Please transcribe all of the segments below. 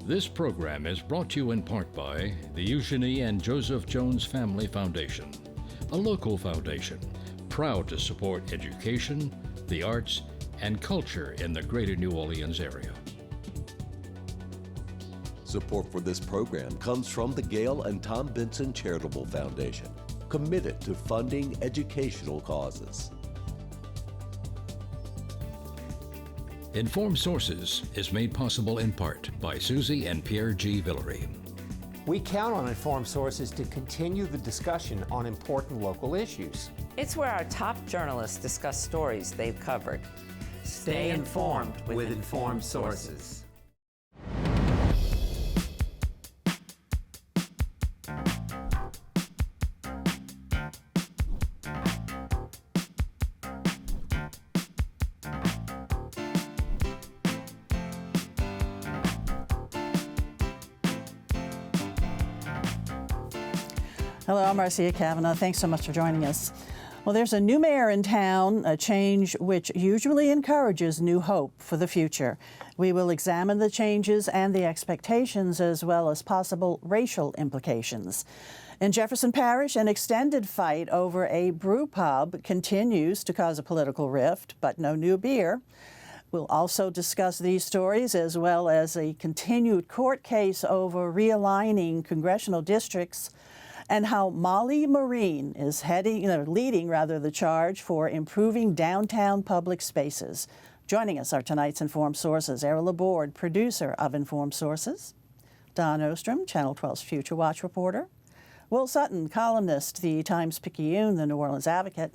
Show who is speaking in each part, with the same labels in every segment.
Speaker 1: This program is brought to you in part by the Eugenie and Joseph Jones Family Foundation, a local foundation proud to support education, the arts, and culture in the greater New Orleans area.
Speaker 2: Support for this program comes from the Gail and Tom Benson Charitable Foundation, committed to funding educational causes.
Speaker 1: Informed Sources is made possible in part by Susie and Pierre G. Villery.
Speaker 3: We count on Informed Sources to continue the discussion on important local issues.
Speaker 4: It's where our top journalists discuss stories they've covered.
Speaker 3: Stay informed with Informed Sources.
Speaker 5: Hello, I'm Marcia Cavanaugh. Thanks so much for joining us. Well, there's a new mayor in town, a change which usually encourages new hope for the future. We will examine the changes and the expectations as well as possible racial implications. In Jefferson Parish, an extended fight over a brew pub continues to cause a political rift, but no new beer. We'll also discuss these stories as well as a continued court case over realigning congressional districts, and how Molly Marine is leading the charge for improving downtown public spaces. Joining us are tonight's Informed Sources, Errol Laborde, producer of Informed Sources, Don Ostrom, Channel 12's Future Watch reporter, Will Sutton, columnist, the Times-Picayune, the New Orleans Advocate,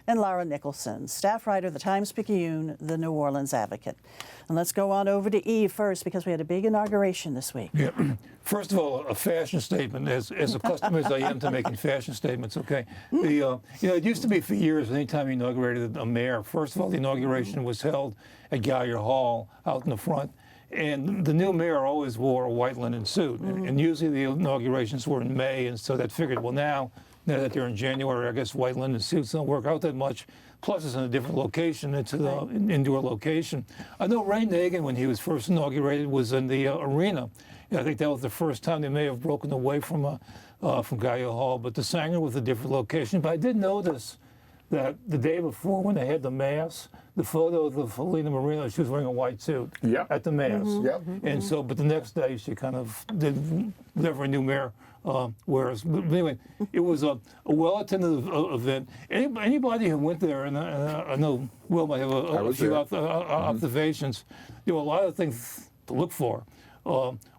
Speaker 5: and Lara Nicholson, staff writer, the Times-Picayune, the New Orleans Advocate. And let's go on over to Eve first, because we had a big inauguration this week.
Speaker 6: Yeah. First of all, a fashion statement, as accustomed as I am to making fashion statements, okay? It used to be for years, anytime you inaugurated a mayor, first of all, the inauguration was held at Gallier Hall out in the front, and the new mayor always wore a white linen suit. And usually the inaugurations were in May, and so that figured, well, now that they're in January, I guess white linen suits don't work out that much. Plus, it's in a different location. It's an indoor location. I know Ray Nagin, when he was first inaugurated, was in the arena. I think that was the first time they may have broken away from Gallier Hall, but the Sanger was a different location. But I did notice that the day before, when they had the mass, the photo of Felina Marino, she was wearing a white suit at the mass. And so, but the next day, she kind of did whatever a new mayor wears. But anyway, it was a well-attended event. Anybody who went there, and I know Will might have a few observations, there were a lot of things to look for.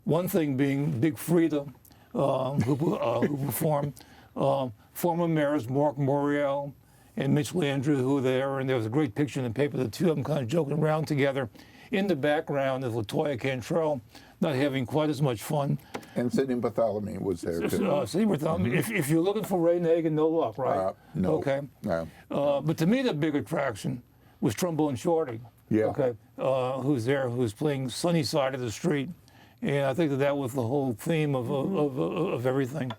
Speaker 6: One thing being Big Frida, who performed, former mayors Mark Morial and Mitch Landrieu, who were there, and there was a great picture in the paper, the two of them kind of joking around together. In the background is LaToya Cantrell, not having quite as much fun.
Speaker 7: And Sidney Bartholomew was there, too.
Speaker 6: Sidney Bartholomew. If you're looking for Ray Nagin, no luck, right?
Speaker 7: No.
Speaker 6: Okay.
Speaker 7: No.
Speaker 6: But to me, the big attraction was Trombone Shorty.
Speaker 7: Yeah.
Speaker 6: Okay. Who's there, who's playing Sunny Side of the Street. And I think that was the whole theme of everything.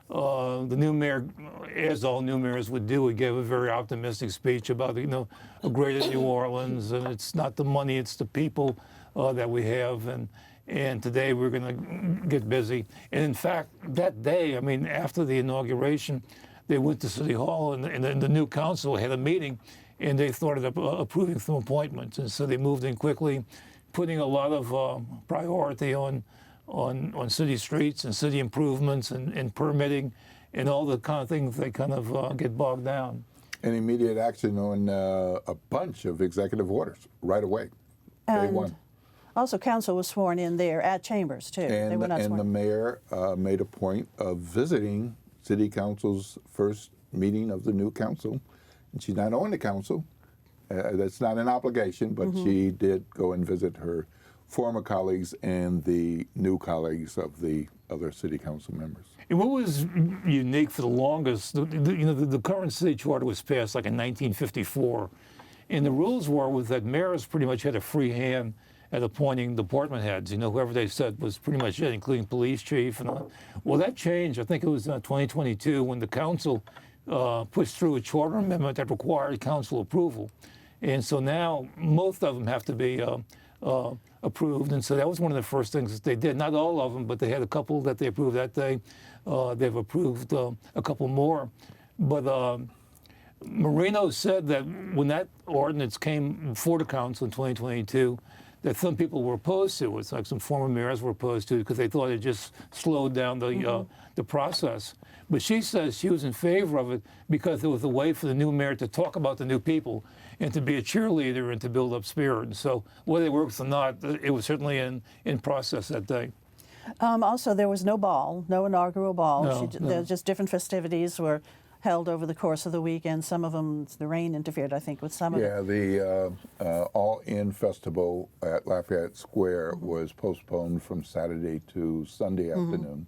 Speaker 6: The new mayor, as all new mayors would do, gave a very optimistic speech about a greater New Orleans, and it's not the money, it's the people that we have, and today we're going to get busy. And in fact, that day, after the inauguration, they went to City Hall, and the new council had a meeting, and they started approving some appointments, and so they moved in quickly, putting a lot of priority on city streets and city improvements and permitting and all the kind of things they kind of get bogged down.
Speaker 7: And immediate action on a bunch of executive orders right away. Day one.
Speaker 5: Also, council was sworn in there at Chambers, too.
Speaker 7: And,
Speaker 5: they were not
Speaker 7: and
Speaker 5: sworn.
Speaker 7: the mayor made a point of visiting city council's first meeting of the new council. And she's not on the council. That's not an obligation, but she did go and visit her former colleagues and the new colleagues of the other city council members.
Speaker 6: And what was unique for the longest, the current city charter was passed like in 1954, and the rules were that mayors pretty much had a free hand at appointing department heads. Whoever they said was pretty much it, including police chief. Well, that changed. I think it was 2022 when the council pushed through a charter amendment that required council approval. And so now most of them have to be approved, and so that was one of the first things that they did. Not all of them, but they had a couple that they approved that day. They've approved a couple more. But Moreno said that when that ordinance came before the council in 2022, that some people were opposed to it. It's like some former mayors were opposed to it because they thought it just slowed down the process. But she says she was in favor of it because it was a way for the new mayor to talk about the new people and to be a cheerleader and to build up spirit. And so whether it works or not, it was certainly in process that day.
Speaker 5: Also, there was no ball, no inaugural ball.
Speaker 6: No.
Speaker 5: There just different festivities were held over the course of the weekend. Some of them, the rain interfered, I think, with some of them.
Speaker 7: Yeah, the All-In Festival at Lafayette Square was postponed from Saturday to Sunday afternoon.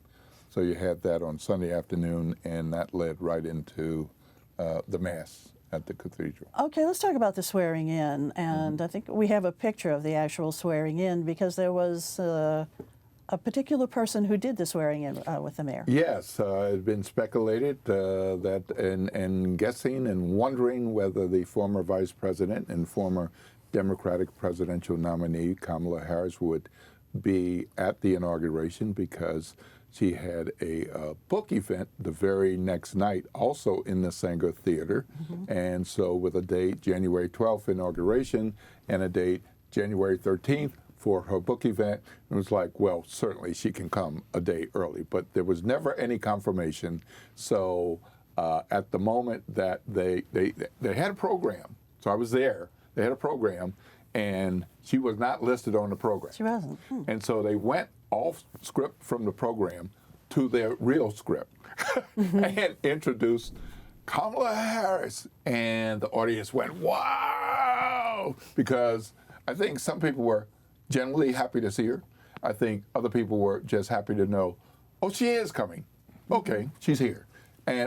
Speaker 7: So you had that on Sunday afternoon, and that led right into the Mass at the cathedral.
Speaker 5: Okay, let's talk about the swearing in. And I think we have a picture of the actual swearing in because there was a particular person who did the swearing in with the mayor.
Speaker 7: Yes, it had been speculated that, and guessing and wondering whether the former vice president and former Democratic presidential nominee, Kamala Harris, would be at the inauguration because she had a book event the very next night, also in the Sanger Theater. And so with a date January 12th inauguration and a date January 13th for her book event, it was like, well, certainly she can come a day early, but there was never any confirmation. So at the moment that they had a program, so I was there, they had a program, and she was not listed on the program.
Speaker 5: She wasn't.
Speaker 7: And so they went off script from the program to their real script and introduced Kamala Harris. And the audience went, wow, because I think some people were genuinely happy to see her. I think other people were just happy to know, oh, she is coming. Okay, she's here.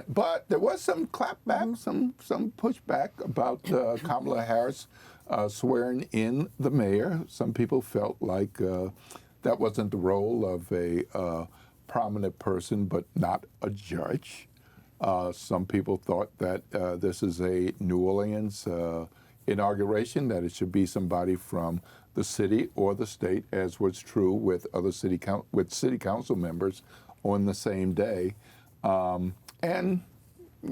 Speaker 7: But there was some clapback, some pushback about Kamala Harris swearing in the mayor. Some people felt like that wasn't the role of a prominent person, but not a judge. Some people thought that this is a New Orleans inauguration, that it should be somebody from the city or the state, as was true with other city council members on the same day. And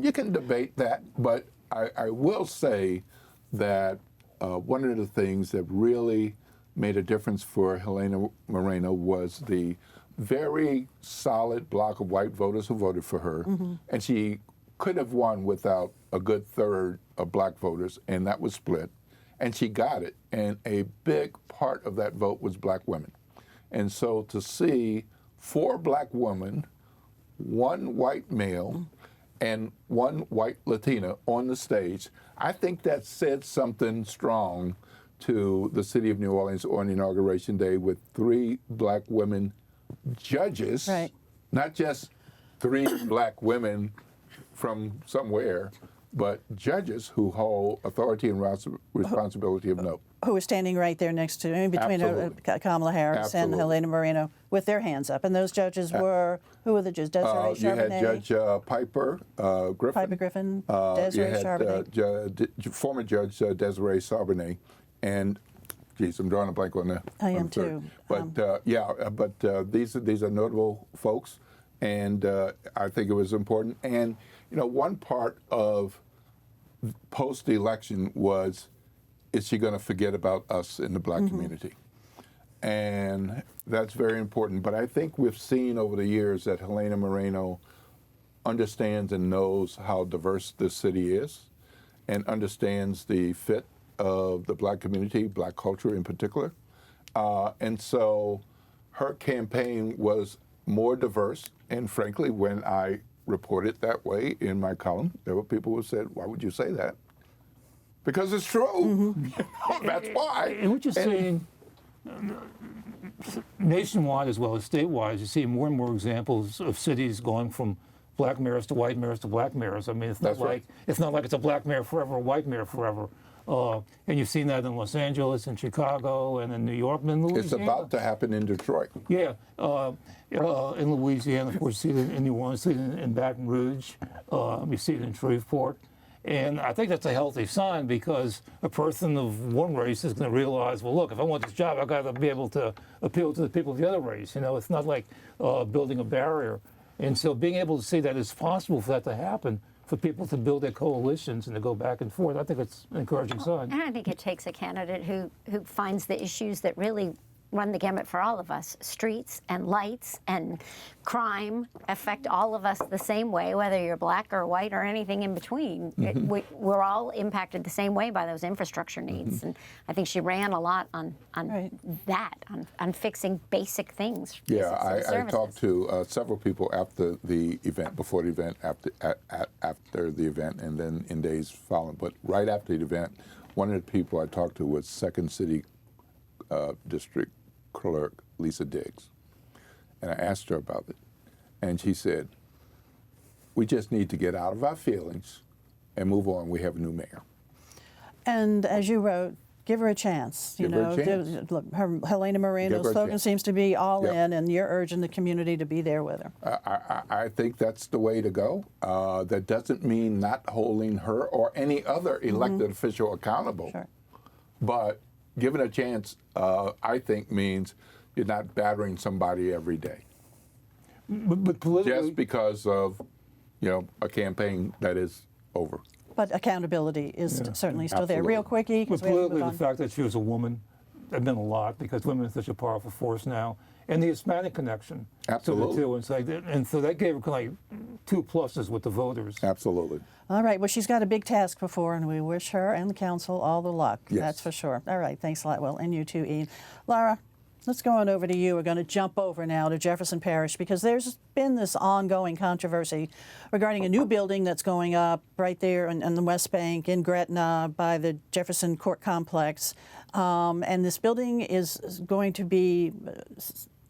Speaker 7: you can debate that, but I will say that one of the things that really made a difference for Helena Moreno was the very solid block of white voters who voted for her. And she could have won without a good third of black voters, and that was split. And she got it, and a big part of that vote was black women. And so to see 4 black women, 1 white male, and 1 white Latina on the stage, I think that said something strong to the city of New Orleans on Inauguration Day, with 3 black women judges,
Speaker 5: right.
Speaker 7: Not just 3 black women from somewhere, but judges who hold authority and responsibility of note.
Speaker 5: Who was standing right there next to, in between Kamala Harris
Speaker 7: Absolutely.
Speaker 5: and Helena Moreno with their hands up. And those judges were, who were the judges? Desiree
Speaker 7: You had
Speaker 5: Charbonnet?
Speaker 7: Judge Piper Griffin.
Speaker 5: Piper Griffin, Desiree
Speaker 7: You had
Speaker 5: Charbonnet.
Speaker 7: former Judge Desiree Charbonnet, and geez, I'm drawing a blank on the.
Speaker 5: I am
Speaker 7: on the third.
Speaker 5: too.
Speaker 7: But these are notable folks, and I think it was important. And you know, one part of post-election was, is she going to forget about us in the black community? And that's very important. But I think we've seen over the years that Helena Moreno understands and knows how diverse this city is, and understands the fit of the black community, black culture in particular. And so her campaign was more diverse. And frankly, when I reported that way in my column, there were people who said, why would you say that? Because it's true. That's why.
Speaker 6: And what you're seeing nationwide as well as statewide, you see more and more examples of cities going from black mayors to white mayors to black mayors. I mean, it's not like it's a black mayor forever, a white mayor forever. And you've seen that in Los Angeles, in Chicago, and in New York, and in Louisiana.
Speaker 7: It's about to happen in Detroit.
Speaker 6: Yeah, in Louisiana, of course, you see it in New Orleans, you see it in Baton Rouge, you see it in Shreveport. And I think that's a healthy sign, because a person of one race is going to realize, well, look, if I want this job, I've got to be able to appeal to the people of the other race. You know, it's not like building a barrier. And so being able to see that it's possible for that to happen, for people to build their coalitions and to go back and forth, I think it's an encouraging sign.
Speaker 8: And I think it takes a candidate who finds the issues that really run the gamut for all of us. Streets and lights and crime affect all of us the same way, whether you're black or white or anything in between. We're all impacted the same way by those infrastructure needs. And I think she ran a lot on that, on fixing basic things.
Speaker 7: Yeah,
Speaker 8: basic
Speaker 7: I talked to several people after the event, before the event, after the event, and then in days following. But right after the event, one of the people I talked to was Second City District Clerk Lisa Diggs, and I asked her about it, and she said, we just need to get out of our feelings and move on. We have a new mayor.
Speaker 5: And as you wrote, give her a chance.
Speaker 7: Give her a chance.
Speaker 5: Look, Helena Moreno's slogan seems to be all in, and you're urging the community to be there with her.
Speaker 7: I think that's the way to go. That doesn't mean not holding her or any other elected official accountable.
Speaker 5: Sure.
Speaker 7: But giving a chance, I think, means you're not battering somebody every day.
Speaker 6: But politically,
Speaker 7: just because of, a campaign that is over.
Speaker 5: But accountability is certainly still there. Real quickie,
Speaker 6: but politically, the fact that she was a woman, that meant a lot, because women are such a powerful force now. And the Hispanic connection.
Speaker 7: Absolutely.
Speaker 6: To the two. And so that gave her like 2 pluses with the voters.
Speaker 7: Absolutely.
Speaker 5: All right. Well, she's got a big task before, and we wish her and the council all the luck.
Speaker 7: Yes.
Speaker 5: That's for sure. All right. Thanks a lot, Will. And you too, Ian. Lara, let's go on over to you. We're going to jump over now to Jefferson Parish, because there's been this ongoing controversy regarding a new building that's going up right there in the West Bank in Gretna by the Jefferson Court Complex. And this building is going to be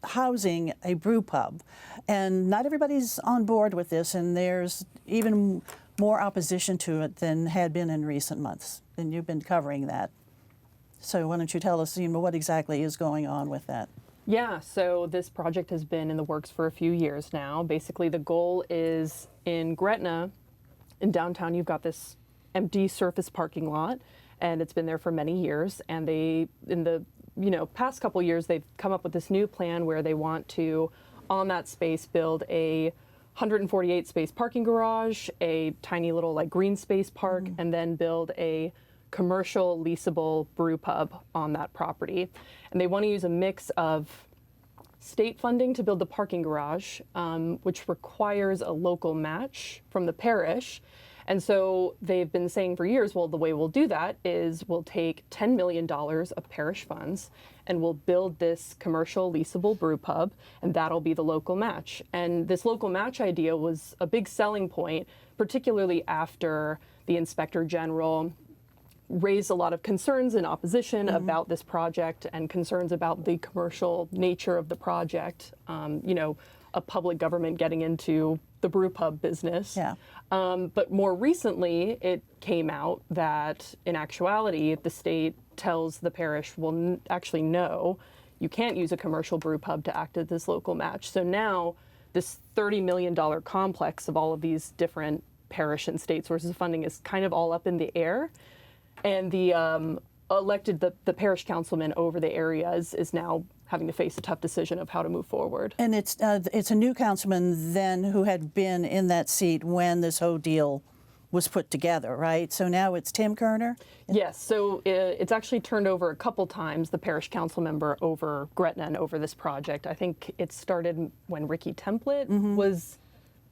Speaker 5: housing a brew pub, and not everybody's on board with this, and there's even more opposition to it than had been in recent months, and you've been covering that. So why don't you tell us, what exactly is going on with that?
Speaker 9: Yeah, so this project has been in the works for a few years now. Basically, the goal is in Gretna, in downtown, you've got this empty surface parking lot, and it's been there for many years, and they, in the past couple years, they've come up with this new plan where they want to, on that space, build a 148 space parking garage, a tiny little green space park, and then build a commercial leasable brew pub on that property. And they want to use a mix of state funding to build the parking garage, which requires a local match from the parish. And so they've been saying for years, well, the way we'll do that is we'll take $10 million of parish funds and we'll build this commercial leasable brew pub, and that'll be the local match. And this local match idea was a big selling point, particularly after the Inspector General raised a lot of concerns and opposition about this project, and concerns about the commercial nature of the project. A public government getting into the brew pub business.
Speaker 5: Yeah.
Speaker 9: But more recently, it came out that in actuality, the state tells the parish, well, actually, no, you can't use a commercial brew pub to act as this local match. So now this $30 million complex of all of these different parish and state sources of funding is kind of all up in the air. And the the parish councilman over the area is now having to face a tough decision of how to move forward.
Speaker 5: And it's a new councilman then who had been in that seat when this whole deal was put together, right? So now it's Tim Kerner?
Speaker 9: Yes, so it's actually turned over a couple times, the parish council member over Gretna and over this project. I think it started when Ricky Template was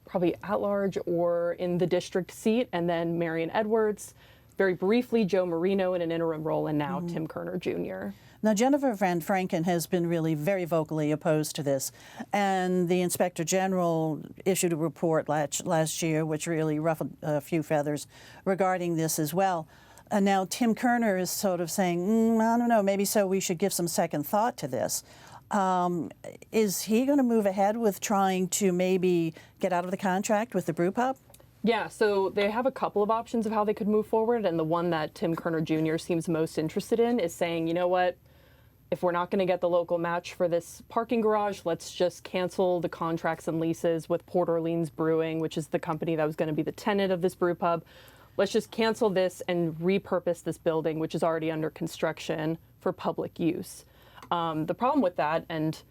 Speaker 9: probably at large or in the district seat, and then Marion Edwards, very briefly Joe Marino in an interim role, and now Tim Kerner Jr.
Speaker 5: Now, Jennifer Van Franken has been really very vocally opposed to this, and the Inspector General issued a report last year which really ruffled a few feathers regarding this as well. And now Tim Kerner is sort of saying, I don't know, maybe so we should give some second thought to this. Is he going to move ahead with trying to maybe get out of the contract with the brew pub?
Speaker 9: Yeah, so they have a couple of options of how they could move forward, and the one that Tim Kerner Jr. seems most interested in is saying, you know what, if we're not going to get the local match for this parking garage, let's just cancel the contracts and leases with Port Orleans Brewing, which is the company that was going to be the tenant of this brew pub. let's just cancel this and repurpose this building, which is already under construction, for public use. The problem with that, and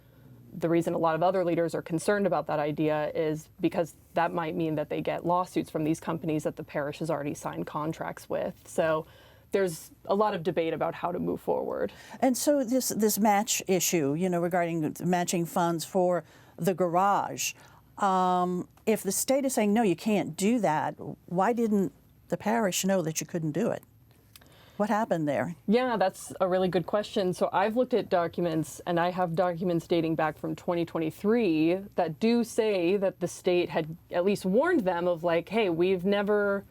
Speaker 9: the reason a lot of other leaders are concerned about that idea, is because that might mean that they get lawsuits from these companies that the parish has already signed contracts with. So there's a lot of debate about how to move forward.
Speaker 5: And so this match issue, regarding matching funds for the garage, if the state is saying, no, you can't do that, why didn't the parish know that you couldn't do it? What happened there?
Speaker 9: Yeah, that's a really good question. So I've looked at documents, and I have documents dating back from 2023 that do say that the state had at least warned them of like, hey, we've never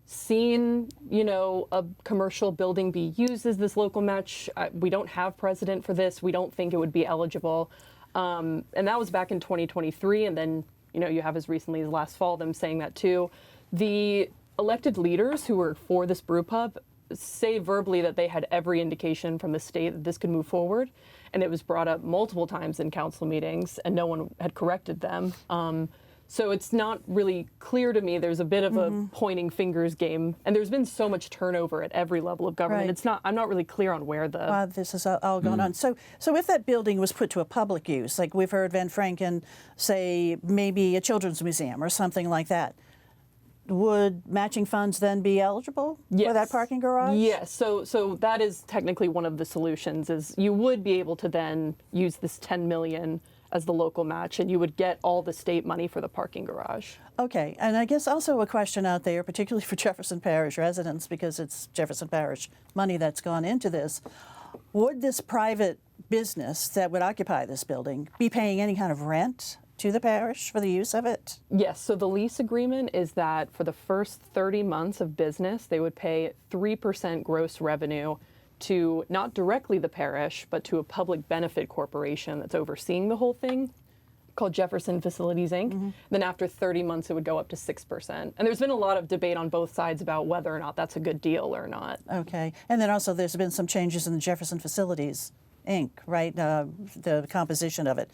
Speaker 9: seen, a commercial building be used as this local match. We don't have precedent for this. We don't think it would be eligible. And that was back in 2023. And then, you have as recently as last fall them saying that too. The elected leaders who were for this brew pub say verbally that they had every indication from the state that this could move forward, and it was brought up multiple times in council meetings, and no one had corrected them. So it's not really clear to me. There's a bit of a pointing fingers game, and there's been so much turnover at every level of government.
Speaker 5: Right.
Speaker 9: I'm not really clear on where the
Speaker 5: this is all going on. So if that building was put to a public use, like we've heard Van Franken say, maybe a children's museum or something like that, would matching funds then be eligible for that parking garage?
Speaker 9: Yes. So that is technically one of the solutions. Is you would be able to then use this $10 million as the local match, and you would get all the state money for the parking garage.
Speaker 5: Okay, and I guess also a question out there, particularly for Jefferson Parish residents, because it's Jefferson Parish money that's gone into this. Would this private business that would occupy this building be paying any kind of rent to the parish for the use of it?
Speaker 9: Yes, so the lease agreement is that for the first 30 months of business, they would pay 3% gross revenue to not directly the parish, but to a public benefit corporation that's overseeing the whole thing, called Jefferson Facilities, Inc. Then after 30 months, it would go up to 6%. And there's been a lot of debate on both sides about whether or not that's a good deal or not.
Speaker 5: Okay, and then also there's been some changes in the Jefferson Facilities, Inc., right? The composition of it.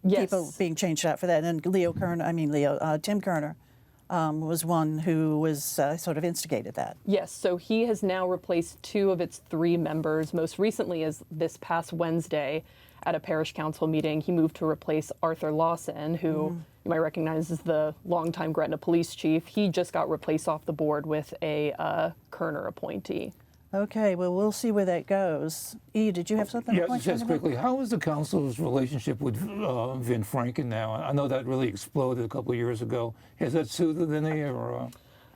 Speaker 9: Yes.
Speaker 5: People being changed out for that. And Tim Kerner was one who was sort of instigated that.
Speaker 9: Yes, so he has now replaced 2 of its 3 members. Most recently, as this past Wednesday at a parish council meeting, he moved to replace Arthur Lawson, who you might recognize as the longtime Gretna police chief. He just got replaced off the board with a Kerner appointee.
Speaker 5: Okay, well, we'll see where that goes. E, did you have something to point
Speaker 6: just quickly, how is the council's relationship with Van Franken now? I know that really exploded a couple of years ago. Has that soothed any, or?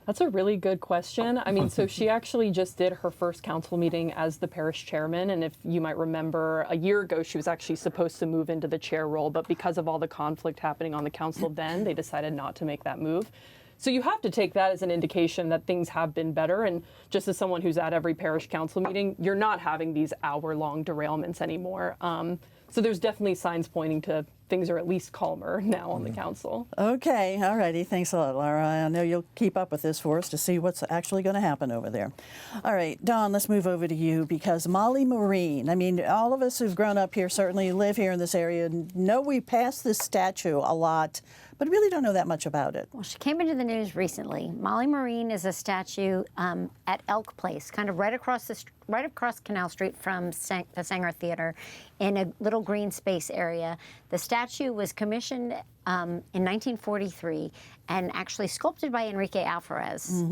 Speaker 9: That's a really good question. I mean, so she actually just did her first council meeting as the parish chairman, and if you might remember, a year ago she was actually supposed to move into the chair role, but because of all the conflict happening on the council then, they decided not to make that move. So you have to take that as an indication that things have been better. And just as someone who's at every parish council meeting, you're not having these hour-long derailments anymore. So there's definitely signs pointing to things are at least calmer now on the council.
Speaker 5: Okay, all righty. Thanks a lot, Lara. I know you'll keep up with this for us to see what's actually going to happen over there. All right, Dawn, let's move over to you, because Molly Marine, I mean, all of us who've grown up here, certainly live here in this area, know we pass this statue a lot, but really don't know that much about it.
Speaker 8: Well, she came into the news recently. Molly Marine is a statue at Elk Place, kind of right across Canal Street from the Sanger Theater, in a little green space area. The statue was commissioned in 1943 and actually sculpted by Enrique Alvarez.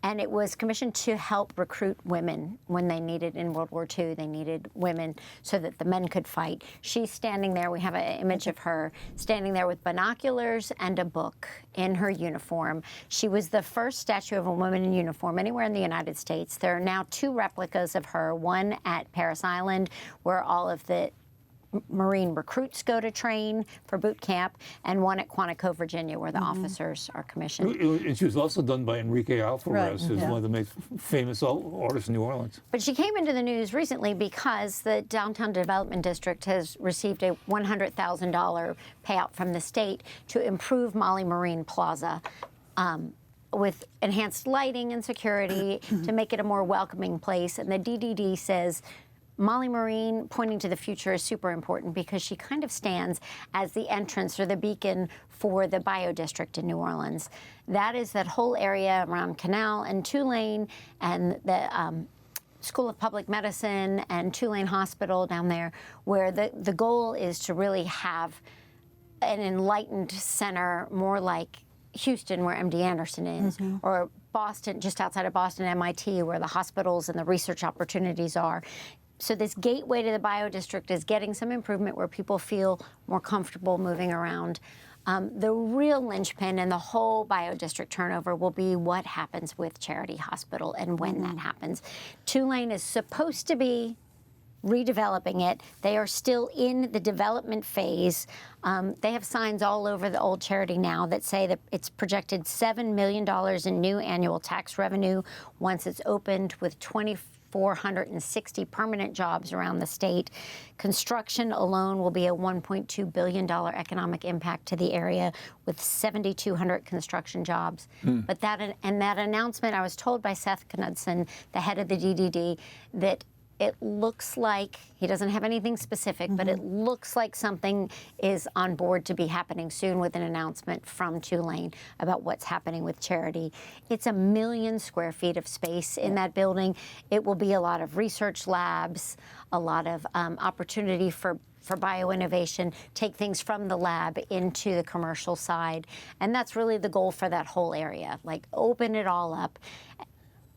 Speaker 8: And it was commissioned to help recruit women when they needed, in World War II, they needed women so that the men could fight. She's standing there, we have an image of her, standing there with binoculars and a book in her uniform. She was the first statue of a woman in uniform anywhere in the United States. There are now 2 replicas of her, one at Parris Island, where all of the Marine recruits go to train for boot camp, and one at Quantico, Virginia, where the officers are commissioned.
Speaker 6: And she was also done by Enrique Alvarez, who's one of the most famous artists in New Orleans.
Speaker 8: But she came into the news recently because the Downtown Development District has received a $100,000 payout from the state to improve Molly Marine Plaza with enhanced lighting and security to make it a more welcoming place. And the DDD says, Molly Marine pointing to the future is super important because she kind of stands as the entrance or the beacon for the biodistrict in New Orleans. That is that whole area around Canal and Tulane and the School of Public Medicine and Tulane Hospital down there, where the goal is to really have an enlightened center, more like Houston, where MD Anderson is, or Boston, just outside of Boston, MIT, where the hospitals and the research opportunities are. So this gateway to the biodistrict is getting some improvement where people feel more comfortable moving around. The real linchpin in the whole biodistrict turnover will be what happens with Charity Hospital and when that happens. Tulane is supposed to be redeveloping it. They are still in the development phase. They have signs all over the old Charity now that say that it's projected $7 million in new annual tax revenue once it's opened, with 2,460 permanent jobs around the state. Construction alone will be a $1.2 billion economic impact to the area, with 7,200 construction jobs. But that announcement, I was told by Seth Knudsen, the head of the DDD, that it looks like, he doesn't have anything specific, but it looks like something is on board to be happening soon with an announcement from Tulane about what's happening with Charity. It's 1 million square feet of space in that building. It will be a lot of research labs, a lot of opportunity for bioinnovation, take things from the lab into the commercial side. And that's really the goal for that whole area, like open it all up,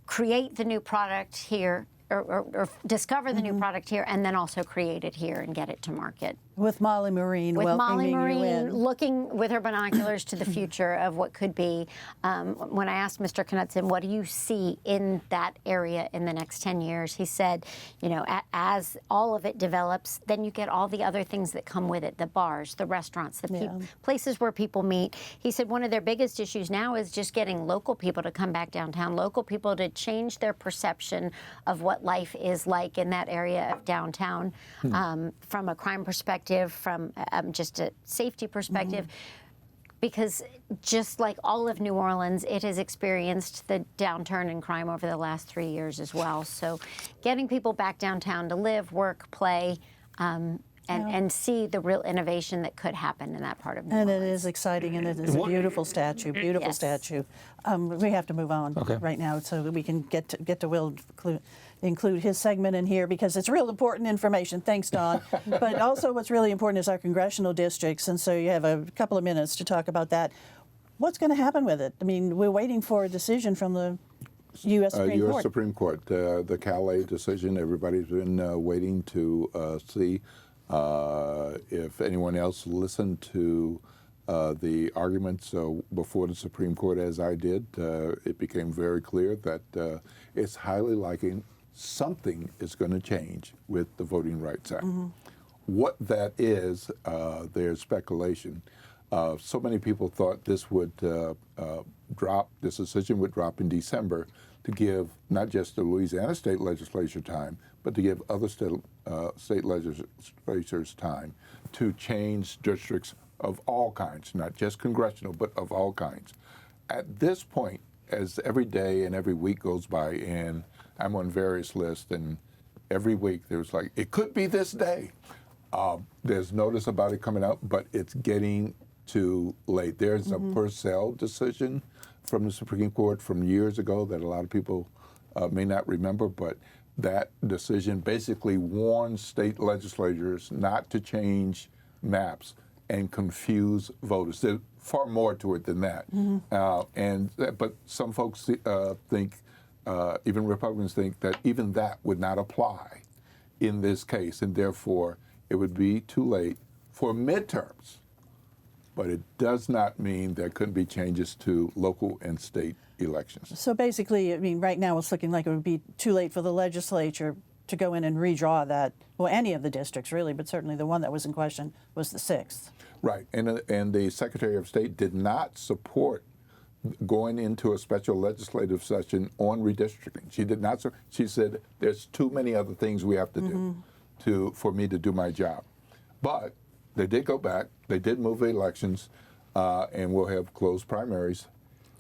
Speaker 8: create the new product here, or discover the new product here, and then also create it here and get it to market.
Speaker 5: With Molly Marine
Speaker 8: With Molly
Speaker 5: welcoming you in.
Speaker 8: Marine looking with her binoculars to the future of what could be. When I asked Mr. Knudsen, what do you see in that area in the next 10 years? He said, you know, as all of it develops, then you get all the other things that come with it, the bars, the restaurants, the places where people meet. He said one of their biggest issues now is just getting local people to come back downtown, local people to change their perception of what life is like in that area of downtown, from a crime perspective, from just a safety perspective, because just like all of New Orleans, it has experienced the downturn in crime over the last 3 years as well. So getting people back downtown to live, work, play, and see the real innovation that could happen in that part of New Orleans.
Speaker 5: And it is exciting, and it is a beautiful statue, beautiful statue. We have to move on right now so that we can get to Will include his segment in here, because it's real important information. Thanks, Don. But also what's really important is our congressional districts, and so you have a couple of minutes to talk about that. What's going to happen with it? I mean, we're waiting for a decision from the U.S. Supreme Court.
Speaker 7: U.S. Supreme Court, the Calais decision, everybody's been waiting to see if anyone else listened to the arguments before the Supreme Court, as I did. It became very clear that it's highly likely something is going to change with the Voting Rights Act. What that is, there's speculation. So many people thought this would this decision would drop in December to give not just the Louisiana state legislature time, but to give other state legislatures time to change districts of all kinds, not just congressional, but of all kinds. At this point, as every day and every week goes by, and I'm on various lists, and every week there's like, it could be this day. There's notice about it coming out, but it's getting too late. There's a Purcell decision from the Supreme Court from years ago that a lot of people may not remember, but that decision basically warns state legislatures not to change maps and confuse voters. There's far more to it than that. But some folks think, even Republicans think, that even that would not apply in this case, and therefore it would be too late for midterms. But it does not mean there couldn't be changes to local and state elections.
Speaker 5: So basically, I mean, right now it's looking like it would be too late for the legislature to go in and redraw that, well, any of the districts really, but certainly the one that was in question was the 6th.
Speaker 7: Right, and the Secretary of State did not support going into a special legislative session on redistricting. She did not. She said there's too many other things we have to do for me to do my job. But they did go back. They did move the elections, and we'll have closed primaries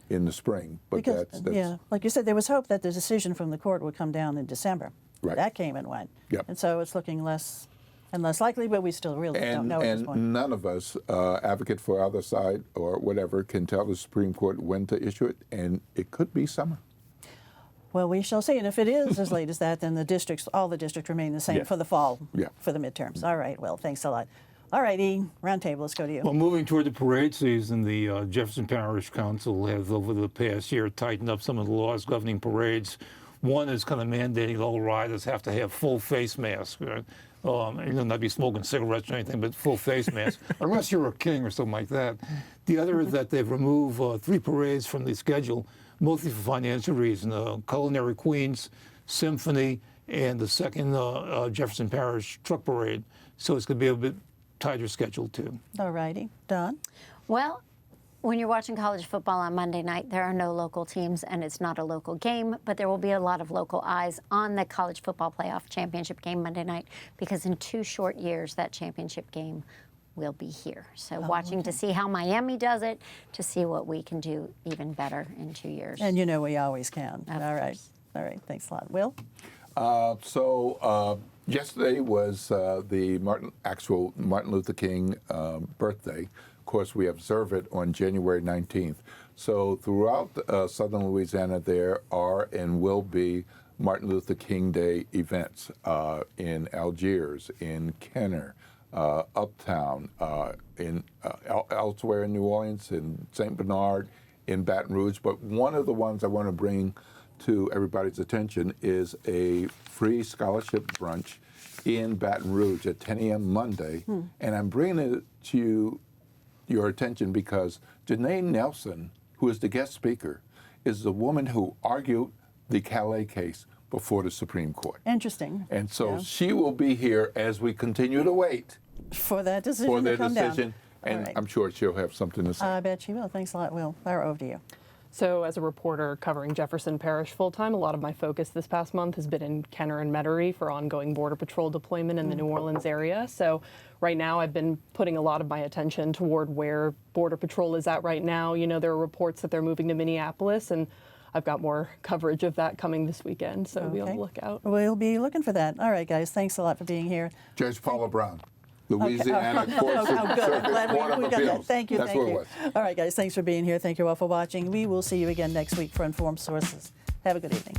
Speaker 7: in the spring. But
Speaker 5: because,
Speaker 7: that's
Speaker 5: like you said, there was hope that the decision from the court would come down in December.
Speaker 7: Right.
Speaker 5: That came and went.
Speaker 7: Yep.
Speaker 5: And so it's looking less and less likely, but we still really don't know at this
Speaker 7: And
Speaker 5: point.
Speaker 7: none of us, advocate for either side or whatever, can tell the Supreme Court when to issue it, and it could be summer.
Speaker 5: Well, we shall see. And if it is as late as that, then all the districts remain the same
Speaker 7: Yeah.
Speaker 5: for the fall,
Speaker 7: Yeah.
Speaker 5: for the midterms. All right. Well, thanks a lot. All righty. Round table. Let's go to you.
Speaker 6: Well, moving toward the parade season, the Jefferson Parish Council has, over the past year, tightened up some of the laws governing parades. One is kind of mandating all riders have to have full face masks. Right? Not be smoking cigarettes or anything, but full face masks, unless you're a king or something like that. The other is that they've removed 3 parades from the schedule, mostly for financial reasons. Culinary Queens, Symphony, and the second Jefferson Parish Truck Parade. So it's going to be a bit tighter schedule, too.
Speaker 5: All righty. Don?
Speaker 8: Well, when you're watching college football on Monday night, there are no local teams and it's not a local game, but there will be a lot of local eyes on the college football playoff championship game Monday night, because in 2 short years, that championship game will be here. So watching to see how Miami does it, to see what we can do even better in 2 years.
Speaker 5: And you know we always can.
Speaker 8: Of
Speaker 5: All right.
Speaker 8: course.
Speaker 5: All right. Thanks a lot. Will?
Speaker 7: Yesterday was the actual Martin Luther King birthday. Of course, we observe it on January 19th. So throughout southern Louisiana, there are and will be Martin Luther King Day events in Algiers, in Kenner, Uptown, elsewhere in New Orleans, in St. Bernard, in Baton Rouge. But one of the ones I want to bring to everybody's attention is a free scholarship brunch in Baton Rouge at 10 a.m. Monday. And I'm bringing it to your attention because Janae Nelson, who is the guest speaker, is the woman who argued the Calais case before the Supreme Court.
Speaker 5: Interesting.
Speaker 7: And so she will be here as we continue to wait
Speaker 5: For that decision
Speaker 7: for
Speaker 5: to
Speaker 7: their
Speaker 5: come
Speaker 7: decision.
Speaker 5: down.
Speaker 7: And
Speaker 5: All right.
Speaker 7: I'm sure she'll have something to say.
Speaker 5: I bet she will. Thanks a lot, Will. Lara, over to you.
Speaker 9: So as a reporter covering Jefferson Parish full-time, a lot of my focus this past month has been in Kenner and Metairie for ongoing Border Patrol deployment in the New Orleans area. So right now I've been putting a lot of my attention toward where Border Patrol is at right now. You know, there are reports that they're moving to Minneapolis, and I've got more coverage of that coming this weekend, so be on the lookout.
Speaker 5: We'll be looking for that. All right, guys, thanks a lot for being here.
Speaker 7: Judge Paula Brown, Louisiana Court
Speaker 5: Oh, good. I'm
Speaker 7: Circuit
Speaker 5: glad
Speaker 7: Court of
Speaker 5: we got that.
Speaker 7: Appeals.
Speaker 5: Thank you.
Speaker 7: That's
Speaker 5: Thank
Speaker 7: what it
Speaker 5: you.
Speaker 7: was.
Speaker 5: All right, guys, thanks for being here. Thank you all for watching. We will see you again next week for Informed Sources. Have a good evening.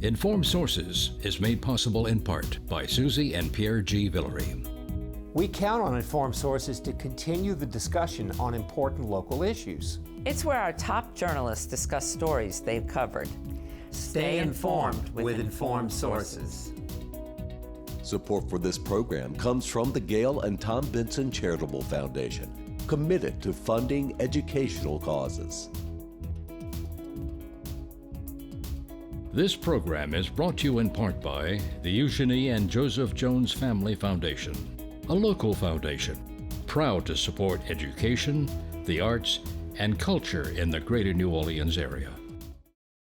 Speaker 1: Informed Sources is made possible in part by Susie and Pierre G. Villery.
Speaker 3: We count on Informed Sources to continue the discussion on important local issues.
Speaker 4: It's where our top journalists discuss stories they've covered.
Speaker 10: Stay informed with Informed Sources.
Speaker 2: Support for this program comes from the Gail and Tom Benson Charitable Foundation, committed to funding educational causes.
Speaker 1: This program is brought to you in part by the Eugenie and Joseph Jones Family Foundation, a local foundation proud to support education, the arts, and culture in the greater New Orleans area.